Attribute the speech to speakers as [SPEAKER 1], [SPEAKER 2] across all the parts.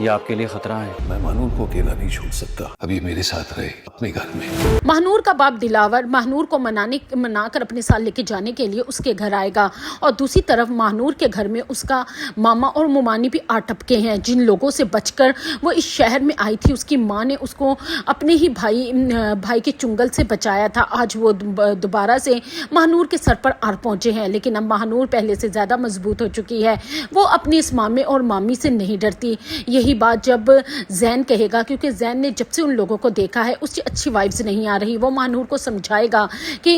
[SPEAKER 1] یہ آپ کے لیے خطرہ ہے۔
[SPEAKER 2] میں مہنور کو اکیلا نہیں چھوڑ سکتا، ابھی میرے ساتھ رہے اپنے گھر میں۔
[SPEAKER 3] مہنور کا باپ دلاور مہنور کو منا کر اپنے ساتھ لے کے جانے کے لیے اس کے گھر آئے گا، اور دوسری طرف مہنور کے گھر میں اس کا ماما اور ممانی بھی آ ٹپکے ہیں، جن لوگوں سے بچ کر وہ اس شہر میں آئی تھی۔ اس کی ماں نے اس کو اپنے ہی بھائی کے چنگل سے بچایا تھا۔ آج وہ دوبارہ سے مہنور کے سر پر آ پہنچے ہیں، لیکن اب مہنور پہلے سے زیادہ مضبوط ہو چکی ہے۔ وہ اپنی اس مامے اور مامی سے نہیں ڈرتی۔ یہی بات جب زین کہے گا، کیونکہ زین نے جب سے ان لوگوں کو دیکھا ہے اس کی اچھی وائبز نہیں آ رہی، وہ مہنور کو سمجھائے گا کہ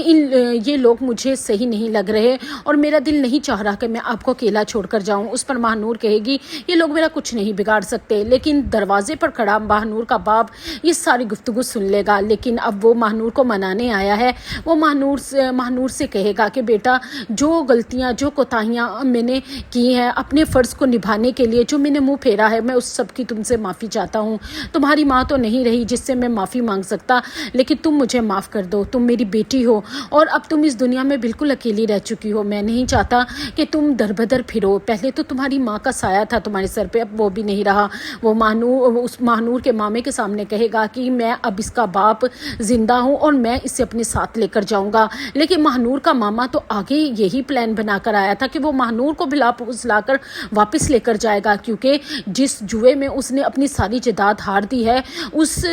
[SPEAKER 3] یہ لوگ مجھے صحیح نہیں لگ رہے اور میرا دل نہیں چاہ رہا کہ میں آپ کو اکیلا چھوڑ کر جاؤں۔ اس پر مہنور کہے گی یہ لوگ میرا کچھ نہیں بگاڑ سکتے، لیکن دروازے پر کھڑا مہنور کا باپ یہ ساری گفتگو سن لے گا۔ لیکن اب وہ مہنور کو منانے آیا ہے۔ وہ مہنور سے کہے گا کہ بیٹا، جو غلطیاں جو کوتاہیاں میں نے کی ہیں اپنے فرض کو نبھانے کے لیے جو میں نے منہ پھیرا ہے، میں اس سب کی تم سے معافی چاہتا ہوں۔ تمہاری ماں تو نہیں رہی جس سے میں معافی مانگ سکتا، لیکن تم مجھے معاف کر دو۔ تم میری بیٹی ہو اور اب تم اس دنیا میں بالکل اکیلی رہ چکی ہو۔ میں نہیں چاہتا کہ تم در بدر پھرو۔ پہلے تو تمہاری ماں کا سایہ تھا تمہارے سر پہ، اب وہ بھی نہیں رہا۔ وہ مہنور کے مامے کے سامنے کہے گا کہ میں اب اس کا باپ زندہ ہوں اور میں اسے اپنے ساتھ لے کر جاؤں گا۔ لیکن مہنور کا ماما تو آگے یہی پلان بنا کر آیا تھا کہ وہ مہنور کو بلا کر واپس لے کر جائے گا، کیونکہ جس جوئے میں اس نے اپنی ساری جائیداد ہار دی ہے، اس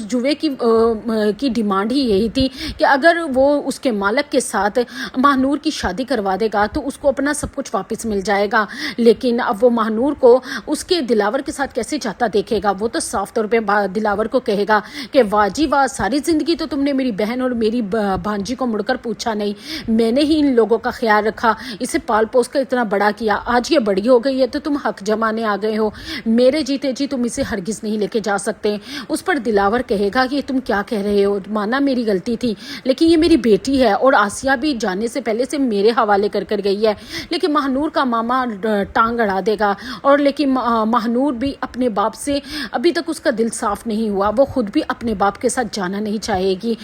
[SPEAKER 3] جوئے کی ڈیمانڈ ہی یہی تھی کہ اگر وہ اس کے مالک کے ساتھ مہنور کی شادی کروا دے گا تو اس کو اپنا سب کچھ واپس مل جائے گا۔ لیکن اب وہ مہنور کو اس کے دلاور کے ساتھ کیسے جاتا دیکھے گا؟ وہ تو صاف طور پہ دلاور کو کہے گا کہ واہ جی واہ، ساری زندگی تو تم نے میری بہن اور میری بھانجی کو مڑ کر پوچھا نہیں، میں نے ہی ان لوگوں کا خیال رکھا، اسے پال پوس کر اتنا بڑا کیا، آج یہ بڑی ہو گئی ہے تو تم حق جمانے آ گئے ہو، میرے جیتے جی تم اسے ہرگز نہیں لے کے جا سکتے۔ اس پر دلاور کہے گا کہ تم کیا کہہ رہے ہو؟ مانا میری غلطی تھی، لیکن یہ میری بیٹی ہے اور آسیہ بھی جانے سے پہلے سے میرے حوالے کر گئی ہے۔ لیکن مہنور کا ماما ٹانگ اڑا دے گا، اور لیکن مہنور بھی اپنے باپ سے ابھی تک اس کا دل صاف نہیں ہوا، وہ خود بھی اپنے باپ کے ساتھ جانا نہیں چاہے گی۔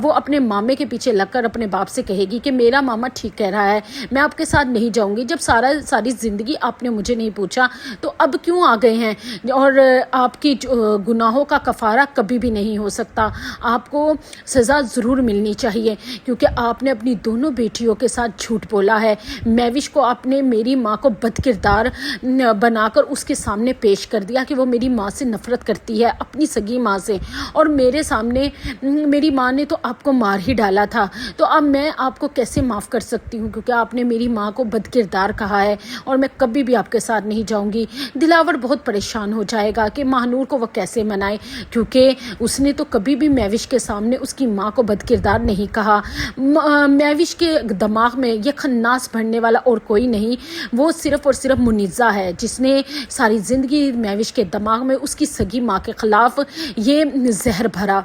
[SPEAKER 3] وہ اپنے مامے کے پیچھے لگ کر اپنے باپ سے کہے گی کہ میرا ماما ٹھیک کہہ رہا ہے، میں آپ کے ساتھ نہیں جاؤں گی۔ جب ساری زندگی آپ نے مجھے نہیں پوچھا تو اب کیوں آ گئے ہیں؟ اور آپ کی گناہوں کا کفارہ کبھی بھی نہیں ہو سکتا، آپ کو سزا ضرور ملنی چاہیے، کیونکہ آپ نے اپنی دونوں بیٹیوں کے ساتھ جھوٹ بولا ہے۔ میوش کو آپ نے میری ماں کو بد کردار بنا کر اس کے سامنے پیش کر دیا کہ وہ میری ماں سے نفرت کرتی ہے، اپنی سگی ماں سے، اور میرے سامنے میری ماں نے تو آپ کو مار ہی ڈالا تھا۔ تو اب میں آپ کو کیسے معاف کر سکتی ہوں، کیونکہ آپ نے میری ماں کو بد کردار کہا ہے اور میں کبھی بھی آپ کے ساتھ نہیں جاؤں گی۔ دلاور بہت پریشان ہو جائے گا کہ مہنور کو وہ کیسے منائے، کیونکہ اس نے تو کبھی بھی میوش کے سامنے اس کی ماں کو بد کردار نہیں کہا۔ میوش کے دماغ میں یہ خناس بھرنے والا اور کوئی نہیں، وہ صرف اور صرف منیزہ ہے، جس نے ساری زندگی میوش کے دماغ میں اس کی سگی ماں کے خلاف یہ زہر بھرا۔